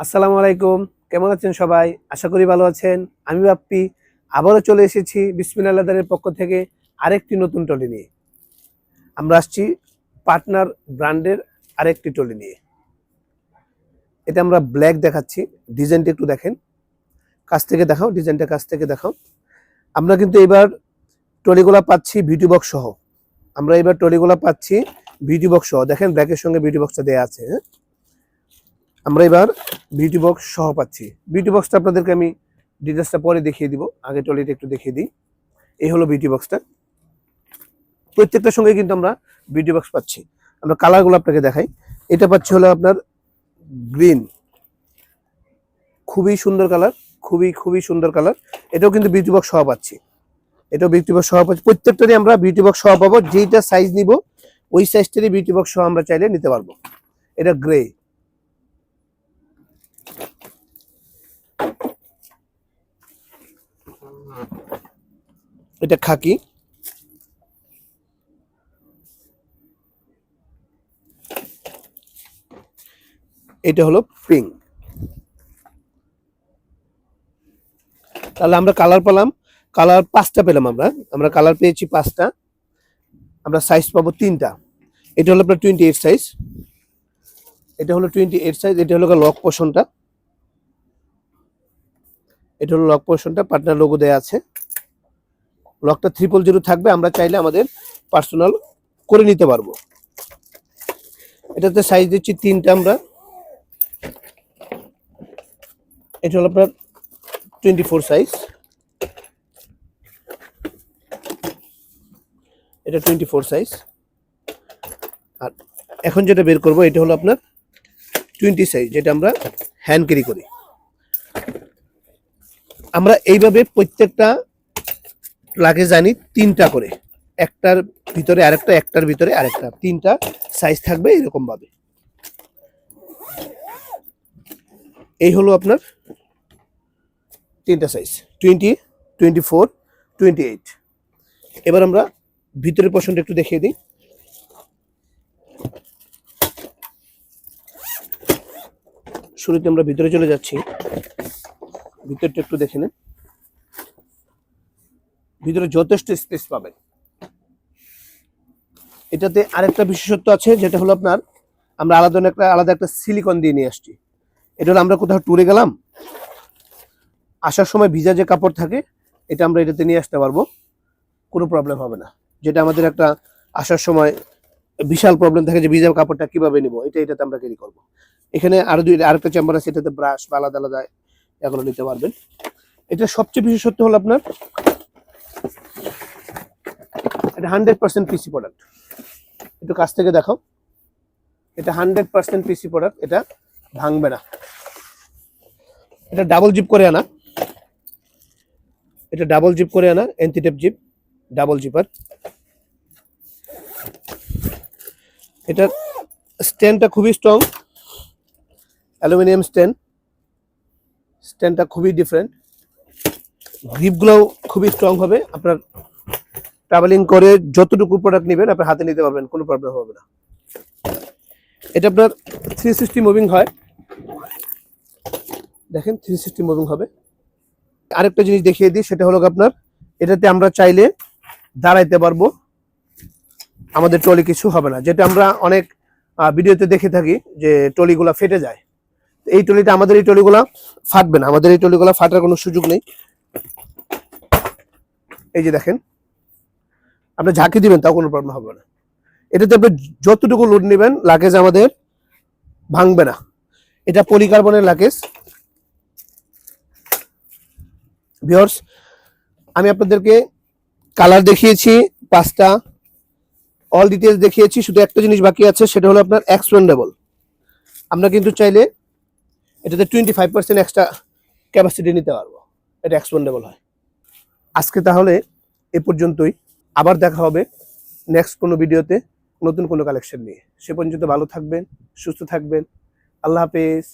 আসসালামু আলাইকুম। কেমন আছেন সবাই? আশা করি ভালো আছেন। আমি বাপ্পি আবারও চলে এসেছি বিসমিল্লাহ লেদারের পক্ষ থেকে আরেকটি নতুন ট্রলি নিয়ে। আমরা আসছি পার্টনার ব্র্যান্ডের আরেকটি ট্রলি নিয়ে। এটা আমরা ব্ল্যাক দেখাচ্ছি। ডিজাইনটা একটু দেখেন। কাছ থেকে দেখাও, ডিজাইনটা কাছ থেকে দেখাও। আমরা কিন্তু এবার ট্রলিগুলা পাচ্ছি বিউটি বক্স সহ। আমরা এবার ট্রলিগুলা পাচ্ছি বিউটি বক্স সহ। দেখেন ব্ল্যাকের সঙ্গে বিউটি বক্সটা দেয়া আছে। আমরা এবার বিউটি বক্স সহ পাচ্ছি। বিউটি বক্সটা আপনাদেরকে আমি ডিটেলসটা পরে দেখিয়ে দিব, আগে ট্রলিটা একটু দেখিয়ে দিই। এই হলো বিউটি বক্সটা। প্রত্যেকটার সঙ্গে কিন্তু আমরা বিউটি বক্স পাচ্ছি। আমরা কালারগুলো আপনাকে দেখাই। এটা পাচ্ছি হলো আপনার গ্রিন, খুবই সুন্দর কালার, খুবই সুন্দর কালার। এটাও কিন্তু বিউটি বক্স সহ পাচ্ছি। এটাও বিউটি বক্স সহ পাচ্ছি। প্রত্যেকটারই আমরা বিউটি বক্স সহ পাবো। যেইটা সাইজ নিব ওই সাইজটারই বিউটি বক্স সহ আমরা চাইলে নিতে পারবো। এটা গ্রে, এটা খাকি, এটা হলো পিঙ্ক। তাহলে আমরা কালার পেলাম, কালার 5টা পেলাম। আমরা কালার পেয়েছি 5টা। আমরা সাইজ পাবো 3টা। এটা হলো আপনার 28 সাইজ, এটা হলো 28 সাইজ। এটা হলো লক পোর্শনটা, এটা হলো লক পোর্শনটা, পার্টনার লোগো দেয়া আছে। লকটা 000 থাকবে, আমরা চাইলে আমাদের পার্সোনাল করে নিতে পারবো। এটাতে সাইজ দিচ্ছি 3টা আমরা। এটা হলো আপনার 24 সাইজ, এটা 24 সাইজ। আর এখন যেটা বের করবো এটা হলো আপনার 20 সাইজ, যেটা আমরা হ্যান্ড ক্যারি করি। আমরা এইভাবে প্রত্যেকটা লাগেজ আনি 3টা করে, একটার ভিতরে আরেকটা, একটার ভিতরে আরেকটা, 3টা সাইজ থাকবে এরকম ভাবে। এই হলো আপনার 3টা সাইজ, 20, 24, 28। এবার আমরা ভিতরের পোর্শনটা একটু দেখিয়ে দিই। শুরুতে আমরা ভিতরে চলে যাচ্ছি, ভিতরটা একটু দেখে নেন। ভিতরে যথেষ্ট স্পেস পাবেন। এটাতে আরেকটা বিশেষত্ব আছে, যেটা হলো আপনার আমরা আলাদা একটা সিলিকন দিয়ে নিয়ে আসছি। এটা হলো আমরা কোথাও ট্যুরে গেলাম, আসার সময় ভিজা যে কাপড় থাকে এটা আমরা এটাতে নিয়ে আসতে পারবো, কোনো প্রবলেম হবে না। যেটা আমাদের একটা আসার সময় বিশাল প্রবলেম থাকে যে ভিজা কাপড়টা কিভাবে নিব, এটাতে আমরা ক্যারি করবো। এখানে আরেকটা চেম্বার আছে, এটাতে ব্রাশ বা আলাদা আলাদা এগুলো নিতে পারবেন। এটা সবচেয়ে বিশেষত্ব হলো আপনার এটা 100% পিসি প্রোডাক্ট। একটু কাছ থেকে দেখো, এটা 100% পিসি প্রোডাক্ট, এটা ভাঙবে না। এটা ডাবল জিপ করে আনা, এটা ডাবল জিপ করে আনা, এন্টিটেপ জিপ, ডাবল জিপার। এটা স্ট্যান্ডটা খুবই স্ট্রং, অ্যালুমিনিয়াম স্ট্যান্ডটা খুবই ডিফারেন্ট। গ্রিপগুলোও খুবই স্ট্রং হবে। আপনার ট্রাভেলিং করে যতটুকু প্রোডাক্ট নেবেন আপনার হাতে নিতে পারবেন, কোনো প্রবলেম হবে না। এটা আপনার 360 মুভিং হয়, দেখেন 360 মুভিং হবে। আরেকটা জিনিস দেখিয়ে দিই, সেটা হলো আপনার এটাতে আমরা চাইলে দাঁড়াইতে পারবো, আমাদের ট্রলি কিছু হবে না। যেটা আমরা অনেক ভিডিওতে দেখে থাকি যে ট্রলিগুলা ফেটে যায়, এই ট্রলিটা আমাদের এই ট্রলিগুলা ফাটবে না, আমাদের এই ট্রলিগুলা ফাটার কোনো সুযোগ নেই। এই যে দেখেন, আপনি ঝাঁকি দিবেন তাও কোনো প্রবলেম হবে না। এটাতে আপনি যতটুকু লোড নেবেন লাগেজ আমাদের ভাঙবে না। এটা পলিকার্বনের লাগেজ। ভিউয়ার্স, আমি আপনাদেরকে কালার দেখিয়েছি 5টা, অল ডিটেলস দেখিয়েছি। শুধু একটা জিনিস বাকি আছে, সেটা হলো আপনার এক্সপেন্ডেবল। আমরা কিন্তু চাইলে এটাতে 25% এক্সট্রা ক্যাপাসিটি নিতে পারবো, এটা এক্সপেন্ডেবল হয়। আজকে তাহলে এ পর্যন্তই। আবার দেখা হবে নেক্সট কোনো ভিডিওতে নতুন কোনো কালেকশন নিয়ে। সে পর্যন্ত ভালো থাকবেন, সুস্থ থাকবেন। আল্লাহ হাফেজ।